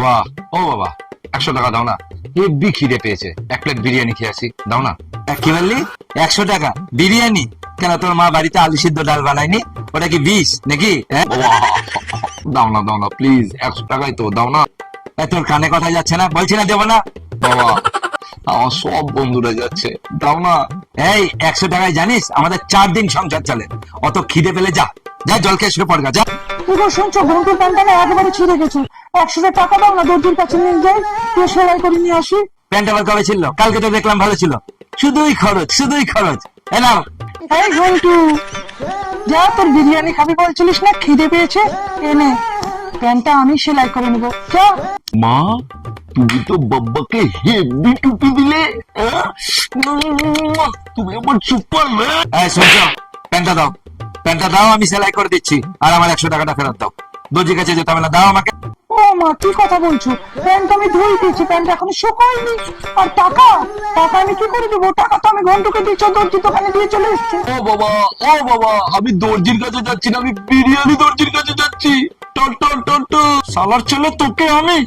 বাবা, ও বাবা, 100 টাকা দাও না, হেব্বি খিদে পেয়েছে, 1 প্লেট বিরিয়ানি খেয়ে আসি, দাও না। কি বললি? 100 টাকা বিরিয়ানি? কেন, তোর মা বাড়িতে আলু সিদ্ধ ডাল বানায়নি? ওটা কি বিষ নাকি? বাবা, দাও না দাও না প্লিজ, 100 টাকাই তো, দাও না। তোর কানে কথা যাচ্ছে না? বলছি না দেবো না। বাবা, আমার সব বন্ধুরা যাচ্ছে, দাও না। এই 100 টাকায় জানিস আমাদের 4 দিন সংসার চলে। অত খিদে পেলে যা যা জল খেয়ে শুয়ে পড়গা, যা। এবার শুনছো, ঘন্টুর প্যান্টটা না একেবারে ছিঁড়ে গেছে। 100 টাকা দাও না, দর্জির কাছে নিয়ে যাই, দিয়ে সেলাই করে নিয়ে আসি। প্যান্ট আবার কবে ছিল? কালকে তো দেখলাম ভালো ছিল। শুধুই খরচ, শুধুই খরচ। এ নাও। এই ঘন্টু, যা, তোর বিরিয়ানি খাবি বলছিলিস না, খিদে পেয়েছে, এনে প্যান্টটা আমি সেলাই করে নেবো, যা। মা, তুমি তো বাব্বাকে হেব্বি টুপি দিলে, হ্যাঁ? তুমি আমার সুপার ম্যান। এই শুনছো, প্যান্টটা দাও, প্যান্টটা দাও, আমি সেলাই করে দিচ্ছি। আর আমার 100 টাকাটা ফেরত দাও। দর্জির কাছে যেতে হবে না, দাও আমাকে। ও মা, কি কথা বলছো? প্যান্ট আমি ধুই দিয়েছি, প্যান্ট এখনো শুকায়নি। আর টাকা, টাকা আমি কি করে দেবো? টাকা তো আমি ঘন্টুকে দিচ্ছি, দর্জির দোকানে দিয়ে চলে এসছি। ও বাবা, ও বাবা, আমি দর্জির কাছে যাচ্ছি না, আমি বিরিয়ানি দর্জির কাছে যাচ্ছি। টন টন টন টন, শালার ছেলে তোকে আমি।